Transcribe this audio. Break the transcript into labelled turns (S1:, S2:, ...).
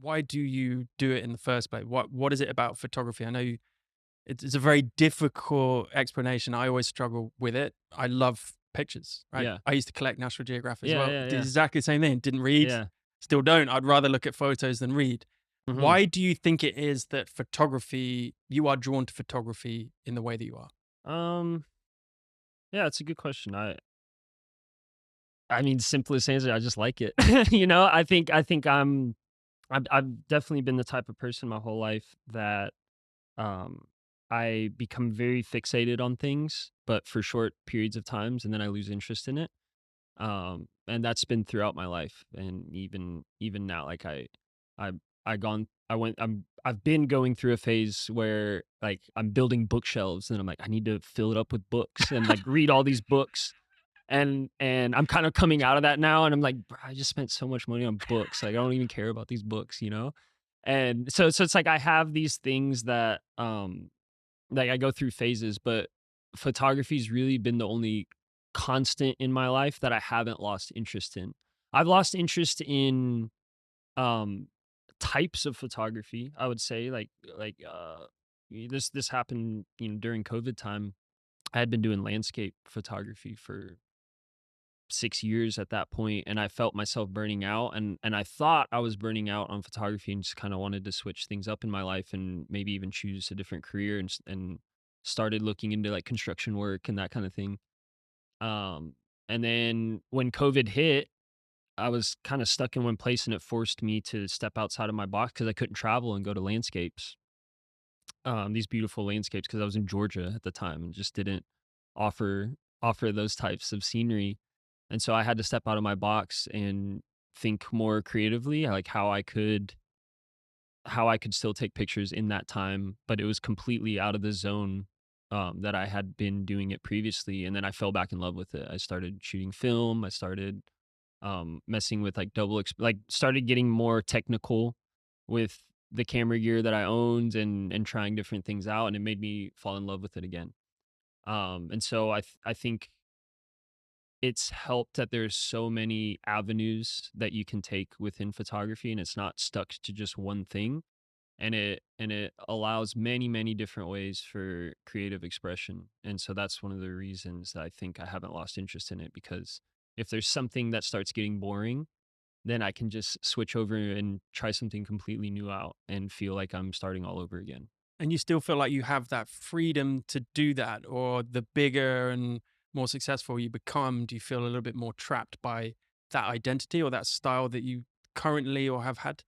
S1: why do you do it in the first place? What is it about photography? I know it's a very difficult explanation. I always struggle with it. I love pictures, right?
S2: Yeah.
S1: I used to collect National Geographic as
S2: Yeah,
S1: well.
S2: yeah,
S1: Did
S2: yeah.
S1: exactly the same thing. Didn't read,
S2: Yeah.
S1: still don't. I'd rather look at photos than read.
S2: Mhm.
S1: Why do you think it is that you are drawn to photography in the way that you are?
S2: Um, yeah, it's a good question. I mean, simplest answer, I just like it. I think I've definitely been the type of person my whole life that um I become very fixated on things, but for short periods of times, and then I lose interest in it. And that's been throughout my life, and even now, like I I gone I went I've been going through a phase where like I'm building bookshelves, and I'm like I need to fill it up with books and like read all these books, and I'm kind of coming out of that now, and I'm like, "Bro, I just spent so much money on books. Like I don't even care about these books, you know?" And so it's like I have these things that like I go through phases, but photography's really been the only constant in my life that I haven't lost interest in. I've lost interest in um types of photography, I would say, this happened, during COVID time. I had been doing landscape photography for 6 years at that point, and I felt myself burning out, and I thought I was burning out on photography, and just kind of wanted to switch things up in my life and maybe even choose a different career, and started looking into like construction work and that kind of thing. Um, and then when COVID hit, I was kind of stuck in one place, and it forced me to step outside of my box because I couldn't travel and go to landscapes, these beautiful landscapes, because I was in Georgia at the time and just didn't offer offer those types of scenery. And so I had to step out of my box and think more creatively, like how I could still take pictures in that time, but it was completely out of the zone that I had been doing it previously. And then I fell back in love with it. I started shooting film. I started messing with like started getting more technical with the camera gear that I owned, and trying different things out, and it made me fall in love with it again. And so I think it's helped that there's so many avenues that you can take within photography, and it's not stuck to just one thing, and it allows many different ways for creative expression. And so that's one of the reasons that I think I haven't lost interest in it, because if there's something that starts getting boring, then I can just switch over and try something completely new out and feel like I'm starting all over again.
S1: And you still feel like you have that freedom to do that, or the bigger and more successful you become, do you feel a little bit more trapped by that identity or that style that you currently or have had?